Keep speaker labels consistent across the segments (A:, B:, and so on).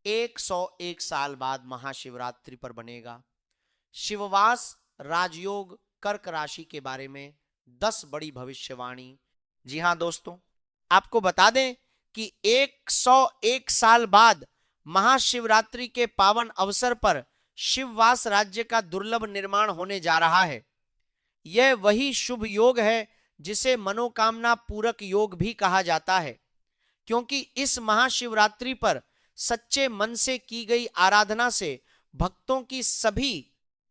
A: 101 साल बाद महाशिवरात्रि पर बनेगा। शिववास राजयोग कर्क राशि के बारे में 10 बड़ी भविष्यवाणी। जी हां दोस्तों, आपको बता दें कि 101 साल बाद महाशिवरात्रि के पावन अवसर पर शिववास राज्य का दुर्लभ निर्माण होने जा रहा है। यह वही शुभ योग है जिसे मनोकामना पूरक योग भी कहा जाता है, क्योंकि इस महाशिवरात्रि पर सच्चे मन से की गई आराधना से भक्तों की सभी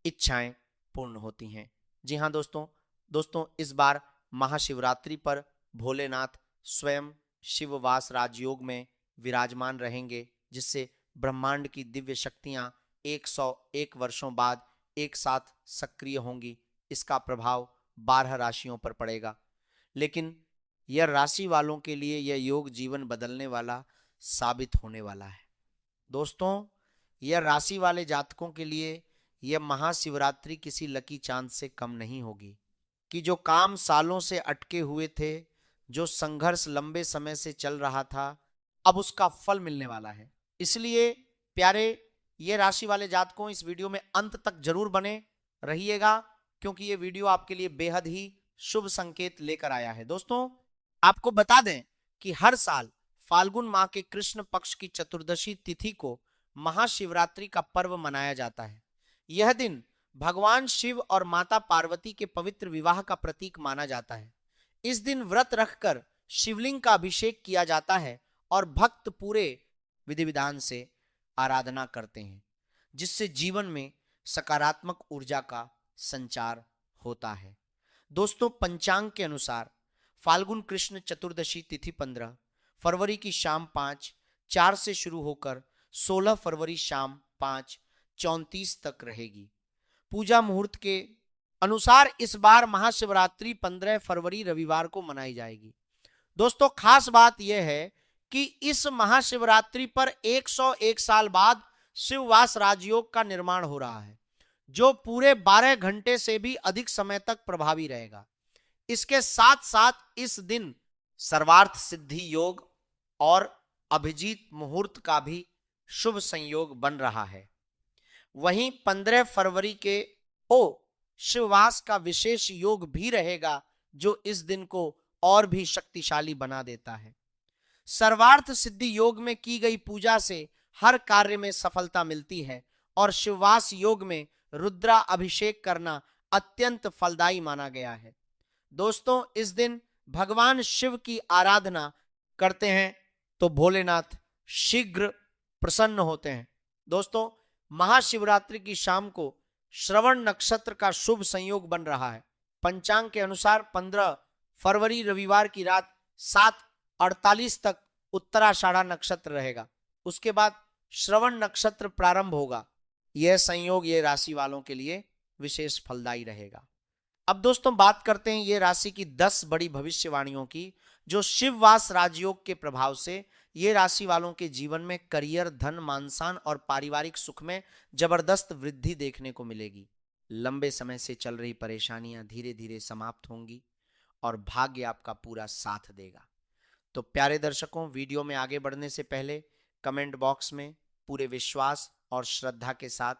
A: इच्छाएं पूर्ण होती हैं। जी हां दोस्तों इस बार महाशिवरात्रि पर भोलेनाथ स्वयं शिववास राजयोग में विराजमान रहेंगे, जिससे ब्रह्मांड की दिव्य शक्तियां 101 वर्षों बाद एक साथ सक्रिय होंगी। इसका प्रभाव 12 राशियों पर पड़ेगा, लेकिन यह राशि वालों के लिए यह योग जीवन बदलने वाला साबित होने वाला है। दोस्तों, यह राशि वाले जातकों के लिए यह महाशिवरात्रि किसी लकी चांद से कम नहीं होगी कि जो काम सालों से अटके हुए थे, जो संघर्ष लंबे समय से चल रहा था, अब उसका फल मिलने वाला है। इसलिए प्यारे ये राशि वाले जातकों, इस वीडियो में अंत तक जरूर बने रहिएगा, क्योंकि ये वीडियो आपके लिए बेहद ही शुभ संकेत लेकर आया है। दोस्तों, आपको बता दें कि हर साल फाल्गुन माह के कृष्ण पक्ष की चतुर्दशी तिथि को महाशिवरात्रि का पर्व मनाया जाता है। यह दिन भगवान शिव और माता पार्वती के पवित्र विवाह का प्रतीक माना जाता है। इस दिन व्रत रखकर शिवलिंग का अभिषेक किया जाता है और भक्त पूरे विधि विधान से आराधना करते हैं, जिससे जीवन में सकारात्मक ऊर्जा का संचार होता है। दोस्तों, पंचांग के अनुसार फाल्गुन कृष्ण चतुर्दशी तिथि 15 फरवरी की शाम 5:04 से शुरू होकर 16 फरवरी शाम 5:34 तक रहेगी। पूजा मुहूर्त के अनुसार इस बार महाशिवरात्रि 15 फरवरी रविवार को मनाई जाएगी। दोस्तों, खास बात यह है कि इस महाशिवरात्रि पर 101 साल बाद शिववास राजयोग का निर्माण हो रहा है, जो पूरे 12 घंटे से भी अधिक समय तक प्रभावी रहेगा। इसके साथ साथ इस दिन सर्वार्थ सिद्धि योग और अभिजीत मुहूर्त का भी शुभ संयोग बन रहा है। वहीं 15 फरवरी के शिववास का विशेष योग भी रहेगा, जो इस दिन को और भी शक्तिशाली बना देता है। सर्वार्थ सिद्धि योग में की गई पूजा से हर कार्य में सफलता मिलती है और शिववास योग में रुद्रा अभिषेक करना अत्यंत फलदायी माना गया है। दोस्तों, इस दिन भगवान शिव की आराधना करते हैं तो भोलेनाथ शीघ्र प्रसन्न होते हैं। दोस्तों, महाशिवरात्रि की शाम को श्रवण नक्षत्र का शुभ संयोग बन रहा है। पंचांग के अनुसार 15 फरवरी रविवार की रात 7:48 तक उत्तराषाढ़ा नक्षत्र रहेगा। उसके बाद श्रवण नक्षत्र प्रारंभ होगा। यह संयोग ये राशि वालों के लिए विशेष फलदायी रहेगा। अब दोस्तों, बात करते हैं ये राशि की 10 बड़ी भविष्यवाणियों की, जो शिववास राजयोग के प्रभाव से ये राशि वालों के जीवन में करियर, धन, मानसान और पारिवारिक सुख में जबरदस्त वृद्धि देखने को मिलेगी। लंबे समय से चल रही परेशानियां धीरे धीरे समाप्त होंगी और भाग्य आपका पूरा साथ देगा। तो प्यारे दर्शकों, वीडियो में आगे बढ़ने से पहले कमेंट बॉक्स में पूरे विश्वास और श्रद्धा के साथ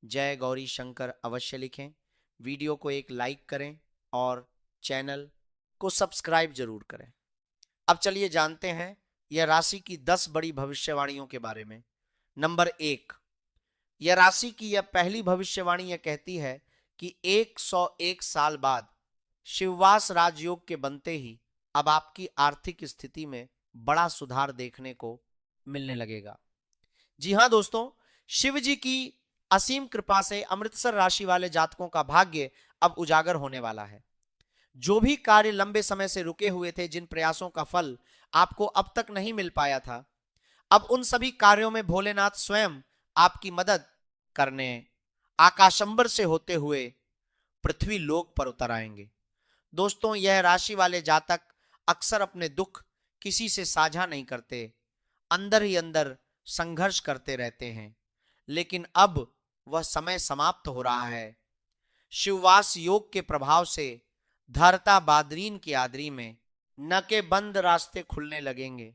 A: जय गौरी शंकर अवश्य लिखें। वीडियो को एक लाइक करें और चैनल को सब्सक्राइब जरूर करें। अब चलिए जानते हैं यह राशि की 10 बड़ी भविष्यवाणियों के बारे में। नंबर 1, यह राशि की यह पहली भविष्यवाणी यह कहती है कि 101 साल बाद शिववास राजयोग के बनते ही अब आपकी आर्थिक स्थिति में बड़ा सुधार देखने को मिलने लगेगा। जी हां दोस्तों, शिव जी की असीम कृपा से अमृतसर राशि वाले जातकों का भाग्य अब उजागर होने वाला है। जो भी कार्य लंबे समय से रुके हुए थे, जिन प्रयासों का फल आपको अब तक नहीं मिल पाया था, अब उन सभी कार्यों में भोलेनाथ स्वयं आपकी मदद करने आकाशंबर से होते हुए पृथ्वी लोक पर उतर आएंगे। दोस्तों, यह राशि वाले जातक अक्सर अपने दुख किसी से साझा नहीं करते, अंदर ही अंदर संघर्ष करते रहते हैं, लेकिन अब वह समय समाप्त हो रहा है। शिववास योग के प्रभाव से धारता बादरीन की आदरी में न के बंद रास्ते खुलने लगेंगे,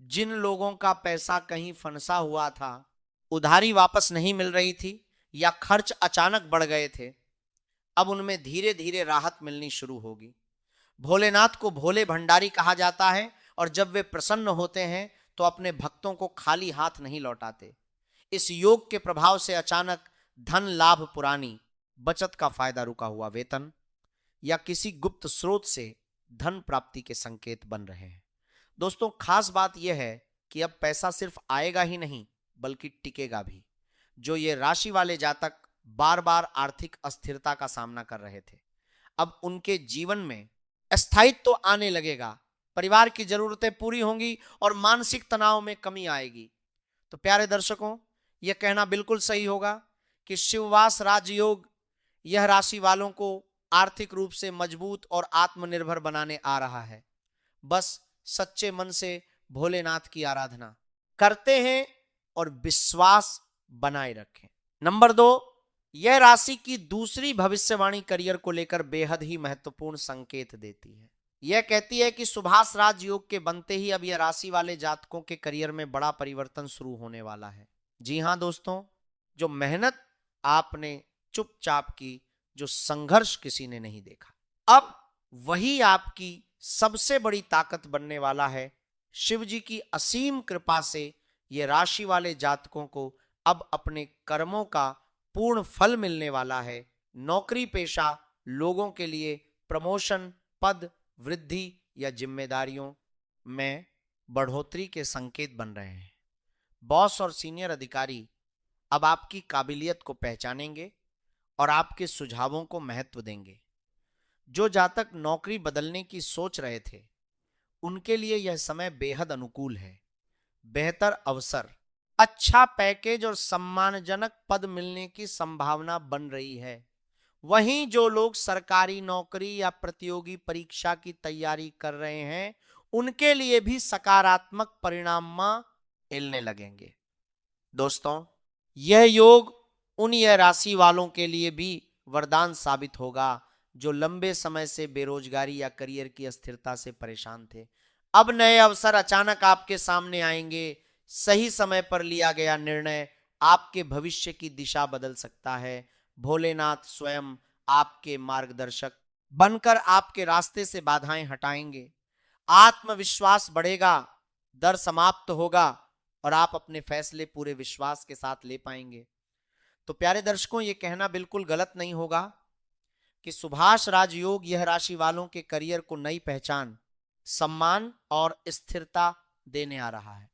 A: जिन लोगों का पैसा कहीं फंसा हुआ था, उधारी वापस नहीं मिल रही थी या खर्च अचानक बढ़ गए थे, अब उनमें धीरे धीरे राहत मिलनी शुरू होगी। भोलेनाथ को भोले भंडारी कहा जाता है और जब वे प्रसन्न होते हैं तो अपने भक्तों को खाली हाथ नहीं लौटाते। इस योग के प्रभाव से अचानक धन लाभ, पुरानी बचत का फायदा, रुका हुआ वेतन या किसी गुप्त स्रोत से धन प्राप्ति के संकेत बन रहे हैं। दोस्तों, खास बात यह है कि अब पैसा सिर्फ आएगा ही नहीं बल्कि टिकेगा भी। जो ये राशि वाले जातक बार बार आर्थिक अस्थिरता का सामना कर रहे थे, अब उनके जीवन में स्थायित्व तो आने लगेगा, परिवार की जरूरतें पूरी होंगी और मानसिक तनाव में कमी आएगी। तो प्यारे दर्शकों, यह कहना बिल्कुल सही होगा कि शिववास राजयोग यह राशि वालों को आर्थिक रूप से मजबूत और आत्मनिर्भर बनाने आ रहा है। बस सच्चे मन से भोलेनाथ की आराधना करते हैं और विश्वास बनाए रखें। नंबर 2, यह राशि की दूसरी भविष्यवाणी करियर को लेकर बेहद ही महत्वपूर्ण संकेत देती है। यह कहती है कि सुभाष राजयोग के बनते ही अब यह राशि वाले जातकों के करियर में बड़ा परिवर्तन शुरू होने वाला है। जी हां दोस्तों, जो मेहनत आपने चुपचाप की, जो संघर्ष किसी ने नहीं देखा, अब वही आपकी सबसे बड़ी ताकत बनने वाला है। शिव जी की असीम कृपा से ये राशि वाले जातकों को अब अपने कर्मों का पूर्ण फल मिलने वाला है। नौकरी पेशा लोगों के लिए प्रमोशन, पद वृद्धि या जिम्मेदारियों में बढ़ोतरी के संकेत बन रहे हैं। बॉस और सीनियर अधिकारी अब आपकी काबिलियत को पहचानेंगे और आपके सुझावों को महत्व देंगे। जो जातक नौकरी बदलने की सोच रहे थे, उनके लिए यह समय बेहद अनुकूल है। बेहतर अवसर, अच्छा पैकेज और सम्मानजनक पद मिलने की संभावना बन रही है। वहीं जो लोग सरकारी नौकरी या प्रतियोगी परीक्षा की तैयारी कर रहे हैं, उनके लिए भी सकारात्मक परिणाम मिलने लगेंगे। दोस्तों, यह योग उन यह राशि वालों के लिए भी वरदान साबित होगा जो लंबे समय से बेरोजगारी या करियर की अस्थिरता से परेशान थे। अब नए अवसर अचानक आपके सामने आएंगे। सही समय पर लिया गया निर्णय आपके भविष्य की दिशा बदल सकता है। भोलेनाथ स्वयं आपके मार्गदर्शक बनकर आपके रास्ते से बाधाएं हटाएंगे। आत्मविश्वास बढ़ेगा, डर समाप्त होगा और आप अपने फैसले पूरे विश्वास के साथ ले पाएंगे। तो प्यारे दर्शकों, ये कहना बिल्कुल गलत नहीं होगा कि सुभाष राजयोग यह राशि वालों के करियर को नई पहचान, सम्मान और स्थिरता देने आ रहा है।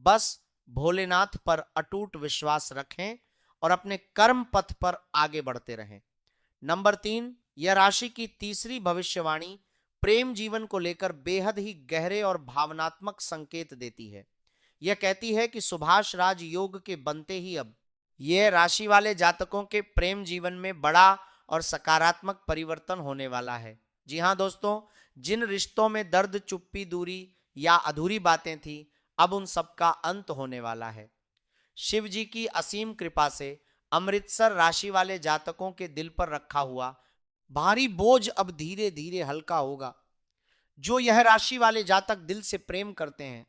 A: बस भोलेनाथ पर अटूट विश्वास रखें और अपने कर्म पथ पर आगे बढ़ते रहें। नंबर 3, यह राशि की तीसरी भविष्यवाणी प्रेम जीवन को लेकर बेहद ही गहरे और भावनात्मक संकेत देती है। यह कहती है कि सुभाष राज योग के बनते ही अब यह राशि वाले जातकों के प्रेम जीवन में बड़ा और सकारात्मक परिवर्तन होने वाला है। जी हां दोस्तों, जिन रिश्तों में दर्द, चुप्पी, दूरी या अधूरी बातें थी, अब उन सब का अंत होने वाला है। शिव जी की असीम कृपा से अमृतसर राशि वाले जातकों के दिल पर रखा हुआ भारी बोझ अब धीरे धीरे हल्का होगा। जो यह राशि वाले जातक दिल से प्रेम करते हैं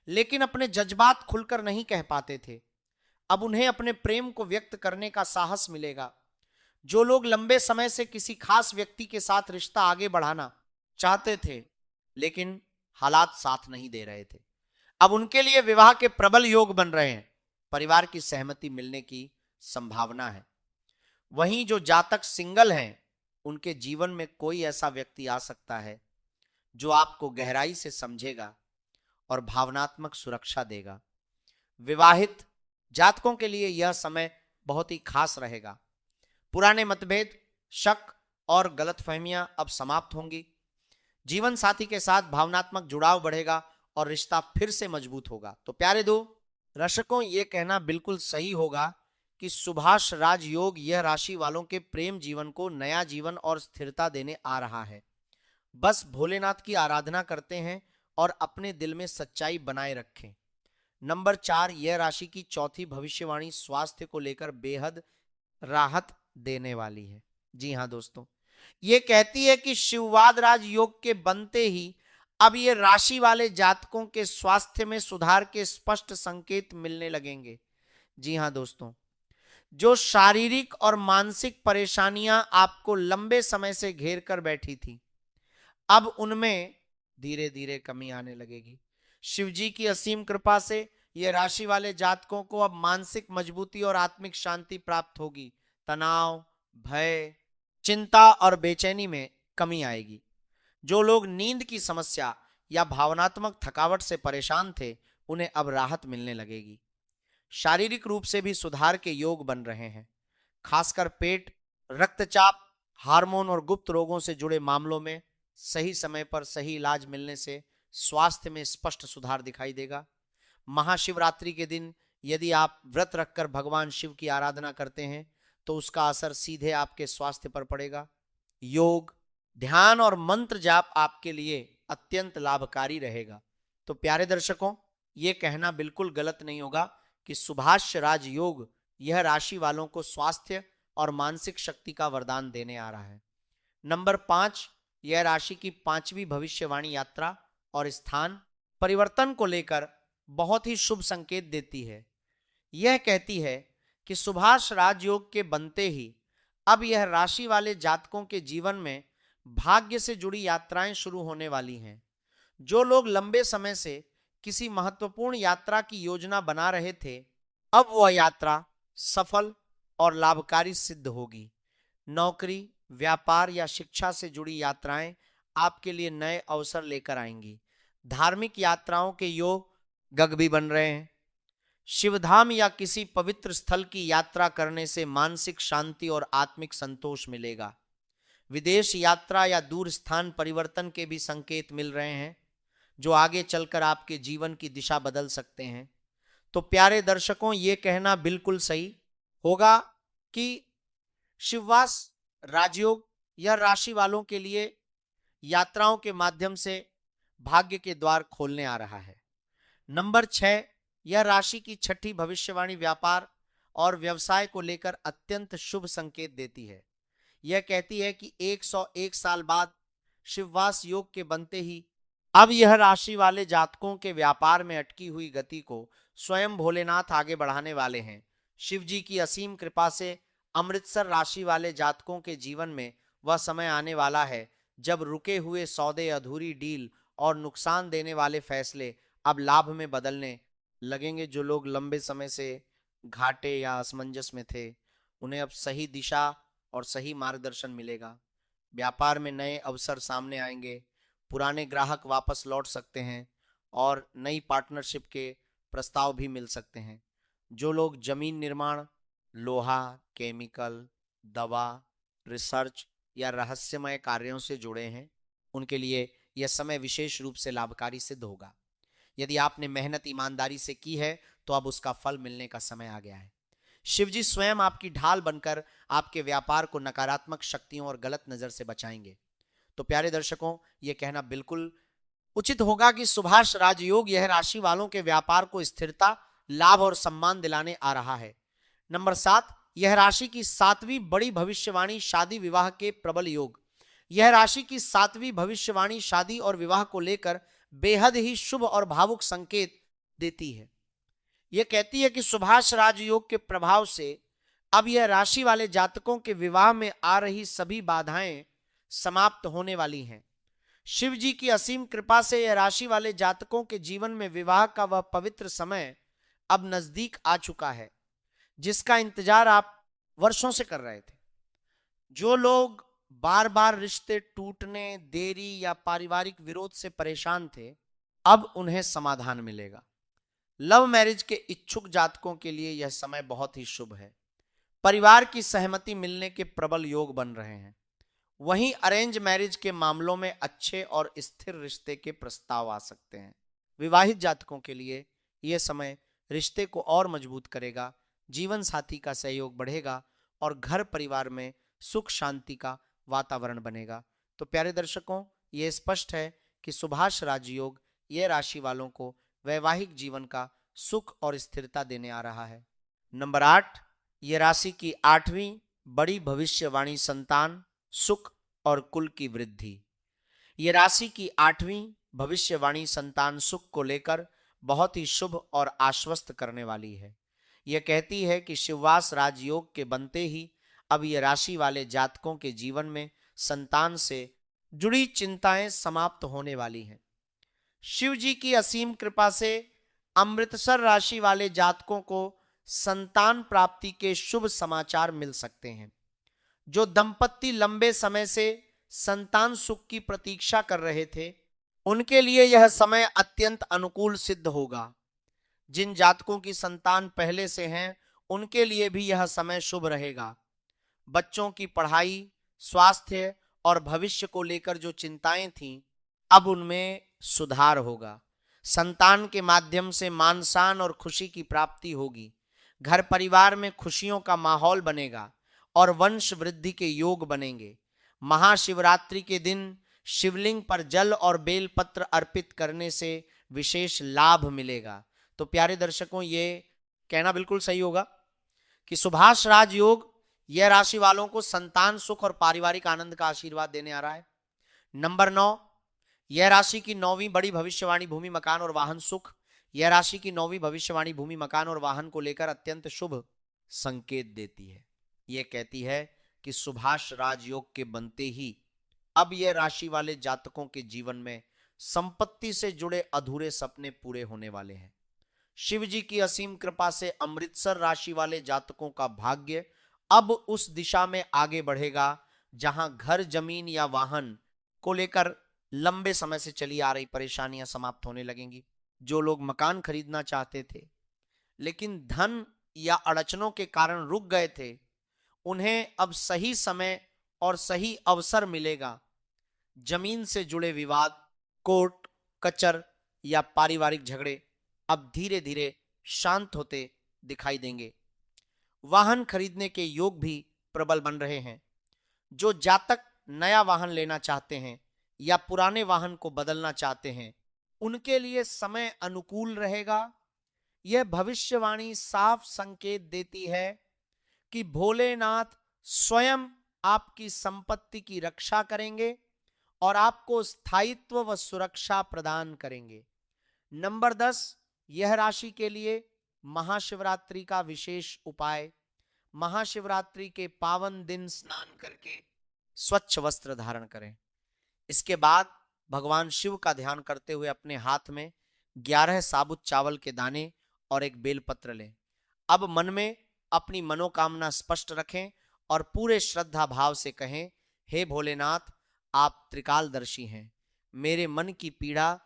A: लेकिन अपने जज्बात खुलकर नहीं कह पाते थे, अब उन्हें अपने प्रेम को व्यक्त करने का साहस मिलेगा। जो लोग लंबे समय से किसी खास व्यक्ति के साथ रिश्ता आगे बढ़ाना चाहते थे लेकिन हालात साथ नहीं दे रहे थे, अब उनके लिए विवाह के प्रबल योग बन रहे हैं। परिवार की सहमति मिलने की संभावना है। वहीं जो जातक सिंगल हैं, उनके जीवन में कोई ऐसा व्यक्ति आ सकता है जो आपको गहराई से समझेगा और भावनात्मक सुरक्षा देगा। विवाहित जातकों के लिए यह समय बहुत ही खास रहेगा। पुराने मतभेद, शक और गलतफहमियां अब समाप्त होंगी। जीवन साथी के साथ भावनात्मक जुड़ाव बढ़ेगा और रिश्ता फिर से मजबूत होगा। तो प्यारे दर्शकों, यह कहना बिल्कुल सही होगा कि सुभाष राजयोग यह राशि वालों के प्रेम जीवन को नया जीवन और स्थिरता देने आ रहा है। बस भोलेनाथ की आराधना करते हैं और अपने दिल में सच्चाई बनाए रखें। नंबर 4, यह राशि की चौथी भविष्यवाणी स्वास्थ्य को लेकर बेहद राहत देने वाली है। जी हां दोस्तों, यह कहती है कि शिववाद राज योग के बनते ही अब ये राशि वाले जातकों के स्वास्थ्य में सुधार के स्पष्ट संकेत मिलने लगेंगे। जी हां दोस्तों, जो शारीरिक और मानसिक परेशानियां आपको लंबे समय से घेर कर बैठी थी, अब उनमें धीरे धीरे कमी आने लगेगी। शिव जी की असीम कृपा से ये राशि वाले जातकों को अब मानसिक मजबूती और आत्मिक शांति प्राप्त होगी। तनाव, भय, चिंता और बेचैनी में कमी आएगी। जो लोग नींद की समस्या या भावनात्मक थकावट से परेशान थे, उन्हें अब राहत मिलने लगेगी। शारीरिक रूप से भी सुधार के योग बन रहे हैं। खासकर पेट, रक्तचाप, हार्मोन और गुप्त रोगों से जुड़े मामलों में सही समय पर सही इलाज मिलने से स्वास्थ्य में स्पष्ट सुधार दिखाई देगा। महाशिवरात्रि के दिन यदि आप व्रत रखकर भगवान शिव की आराधना करते हैं तो उसका असर सीधे आपके स्वास्थ्य पर पड़ेगा। योग, ध्यान और मंत्र जाप आपके लिए अत्यंत लाभकारी रहेगा। तो प्यारे दर्शकों, ये कहना बिल्कुल गलत नहीं होगा कि सुभाष राज योग यह राशि वालों को स्वास्थ्य और मानसिक शक्ति का वरदान देने आ रहा है। नंबर 5, यह राशि की 5वीं भविष्यवाणी यात्रा और स्थान परिवर्तन को लेकर बहुत ही शुभ संकेत देती है। यह कहती है कि सुभाष राजयोग के बनते ही अब यह राशि वाले जातकों के जीवन में भाग्य से जुड़ी यात्राएं शुरू होने वाली हैं। जो लोग लंबे समय से किसी महत्वपूर्ण यात्रा की योजना बना रहे थे, अब वह यात्रा सफल और लाभकारी सिद्ध होगी। नौकरी, व्यापार या शिक्षा से जुड़ी यात्राएं आपके लिए नए अवसर लेकर आएंगी। धार्मिक यात्राओं के योग गग भी बन रहे हैं। शिवधाम या किसी पवित्र स्थल की यात्रा करने से मानसिक शांति और आत्मिक संतोष मिलेगा। विदेश यात्रा या दूर स्थान परिवर्तन के भी संकेत मिल रहे हैं, जो आगे चलकर आपके जीवन की दिशा बदल सकते हैं। तो प्यारे दर्शकों, ये कहना बिल्कुल सही होगा कि शिववास राजयोग यह राशि वालों के लिए यात्राओं के माध्यम से भाग्य के द्वार खोलने आ रहा है। नंबर 6, यह राशि की 6ठी भविष्यवाणी व्यापार और व्यवसाय को लेकर अत्यंत शुभ संकेत देती है। यह कहती है कि 101 साल बाद शिववास योग के बनते ही अब यह राशि वाले जातकों के व्यापार में अटकी हुई गति को स्वयं भोलेनाथ आगे बढ़ाने वाले हैं। शिव जी की असीम कृपा से अमृतसर राशि वाले जातकों के जीवन में वह समय आने वाला है जब रुके हुए सौदे, अधूरी डील और नुकसान देने वाले फैसले अब लाभ में बदलने लगेंगे। जो लोग लंबे समय से घाटे या असमंजस में थे, उन्हें अब सही दिशा और सही मार्गदर्शन मिलेगा। व्यापार में नए अवसर सामने आएंगे, पुराने ग्राहक वापस लौट सकते हैं और नई पार्टनरशिप के प्रस्ताव भी मिल सकते हैं। जो लोग जमीन निर्माण, लोहा, केमिकल, दवा, रिसर्च या रहस्यमय कार्यों से जुड़े हैं, उनके लिए यह समय विशेष रूप से लाभकारी सिद्ध होगा। यदि आपने मेहनत ईमानदारी से की है तो अब उसका फल मिलने का समय आ गया है। शिवजी स्वयं आपकी ढाल बनकर आपके व्यापार को नकारात्मक शक्तियों और गलत नजर से बचाएंगे। तो प्यारे दर्शकों, यह कहना बिल्कुल उचित होगा कि सुभाष राजयोग यह राशि वालों के व्यापार को स्थिरता, लाभ और सम्मान दिलाने आ रहा है। नंबर 7, यह राशि की 7वीं बड़ी भविष्यवाणी शादी विवाह के प्रबल योग। यह राशि की 7वीं भविष्यवाणी शादी और विवाह को लेकर बेहद ही शुभ और भावुक संकेत देती है। यह कहती है कि सुभाष राजयोग के प्रभाव से अब यह राशि वाले जातकों के विवाह में आ रही सभी बाधाएं समाप्त होने वाली हैं। शिव जी की असीम कृपा से यह राशि वाले जातकों के जीवन में विवाह का वह पवित्र समय अब नजदीक आ चुका है, जिसका इंतजार आप वर्षों से कर रहे थे। जो लोग बार बार रिश्ते टूटने, देरी या पारिवारिक विरोध से परेशान थे, अब उन्हें समाधान मिलेगा। लव मैरिज के इच्छुक जातकों के लिए यह समय बहुत ही शुभ है। परिवार की सहमति मिलने के प्रबल योग बन रहे हैं। वहीं अरेंज मैरिज के मामलों में अच्छे और स्थिर रिश्ते के प्रस्ताव आ सकते हैं। विवाहित जातकों के लिए यह समय रिश्ते को और मजबूत करेगा, जीवन साथी का सहयोग बढ़ेगा और घर परिवार में सुख शांति का वातावरण बनेगा। तो प्यारे दर्शकों, यह स्पष्ट है कि सुभाष राजयोग यह राशि वालों को वैवाहिक जीवन का सुख और स्थिरता देने आ रहा है। नंबर 8, यह राशि की 8वीं बड़ी भविष्यवाणी संतान, सुख और कुल की वृद्धि। यह राशि की 8वीं भविष्यवाणी संतान सुख को लेकर बहुत ही शुभ और आश्वस्त करने वाली है। यह कहती है कि शिववास राजयोग के बनते ही अब ये राशि वाले जातकों के जीवन में संतान से जुड़ी चिंताएं समाप्त होने वाली हैं। शिव जी की असीम कृपा से अमृतसर राशि वाले जातकों को संतान प्राप्ति के शुभ समाचार मिल सकते हैं। जो दंपत्ति लंबे समय से संतान सुख की प्रतीक्षा कर रहे थे, उनके लिए यह समय अत्यंत अनुकूल सिद्ध होगा। जिन जातकों की संतान पहले से हैं, उनके लिए भी यह समय शुभ रहेगा। बच्चों की पढ़ाई, स्वास्थ्य और भविष्य को लेकर जो चिंताएं थीं, अब उनमें सुधार होगा। संतान के माध्यम से मान शान और खुशी की प्राप्ति होगी। घर परिवार में खुशियों का माहौल बनेगा और वंश वृद्धि के योग बनेंगे। महाशिवरात्रि के दिन शिवलिंग पर जल और बेलपत्र अर्पित करने से विशेष लाभ मिलेगा। तो प्यारे दर्शकों, ये कहना बिल्कुल सही होगा कि सुभाष राजयोग यह राशि वालों को संतान सुख और पारिवारिक आनंद का आशीर्वाद देने आ रहा है। नंबर 9, यह राशि की 9वीं बड़ी भविष्यवाणी भूमि मकान और वाहन सुख। यह राशि की 9वीं भविष्यवाणी भूमि मकान और वाहन को लेकर अत्यंत शुभ संकेत देती है। यह कहती है कि सुभाष राजयोग के बनते ही अब यह राशि वाले जातकों के जीवन में संपत्ति से जुड़े अधूरे सपने पूरे होने वाले हैं। शिव जी की असीम कृपा से अमृतसर राशि वाले जातकों का भाग्य अब उस दिशा में आगे बढ़ेगा जहां घर, जमीन या वाहन को लेकर लंबे समय से चली आ रही परेशानियां समाप्त होने लगेंगी। जो लोग मकान खरीदना चाहते थे लेकिन धन या अड़चनों के कारण रुक गए थे, उन्हें अब सही समय और सही अवसर मिलेगा। जमीन से जुड़े विवाद, कोर्ट कचर या पारिवारिक झगड़े अब धीरे धीरे शांत होते दिखाई देंगे। वाहन खरीदने के योग भी प्रबल बन रहे हैं। जो जातक नया वाहन लेना चाहते हैं या पुराने वाहन को बदलना चाहते हैं, उनके लिए समय अनुकूल रहेगा। यह भविष्यवाणी साफ संकेत देती है कि भोलेनाथ स्वयं आपकी संपत्ति की रक्षा करेंगे और आपको स्थायित्व व सुरक्षा प्रदान करेंगे। नंबर 10, यह राशि के लिए महाशिवरात्रि का विशेष उपाय। महाशिवरात्रि के पावन दिन स्नान करके स्वच्छ वस्त्र धारण करें। इसके बाद भगवान शिव का ध्यान करते हुए अपने हाथ में 11 साबुत चावल के दाने और एक बेलपत्र लें। अब मन में अपनी मनोकामना स्पष्ट रखें और पूरे श्रद्धा भाव से कहें, हे भोलेनाथ, आप त्रिकालदर्शी हैं। मेरे मन की पीड़ा,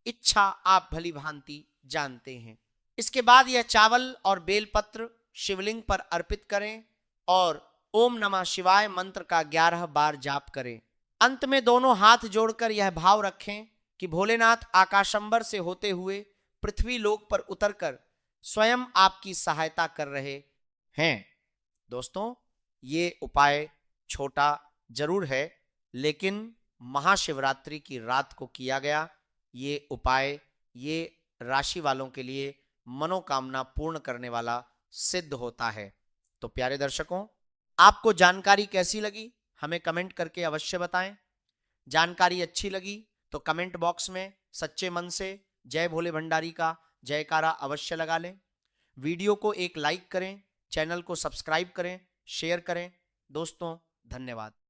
A: इच्छा आप भली भांति जानते हैं। इसके बाद यह चावल और बेलपत्र शिवलिंग पर अर्पित करें और ओम नमः शिवाय मंत्र का 11 बार जाप करें। अंत में दोनों हाथ जोड़कर यह भाव रखें कि भोलेनाथ आकाशंबर से होते हुए पृथ्वी लोक पर उतरकर स्वयं आपकी सहायता कर रहे हैं। दोस्तों, ये उपाय छोटा जरूर है, लेकिन महाशिवरात्रि की रात को किया गया ये उपाय ये राशि वालों के लिए मनोकामना पूर्ण करने वाला सिद्ध होता है। तो प्यारे दर्शकों, आपको जानकारी कैसी लगी हमें कमेंट करके अवश्य बताएं। जानकारी अच्छी लगी तो कमेंट बॉक्स में सच्चे मन से जय भोले भंडारी का जयकारा अवश्य लगा लें। वीडियो को एक लाइक करें, चैनल को सब्सक्राइब करें, शेयर करें। दोस्तों, धन्यवाद।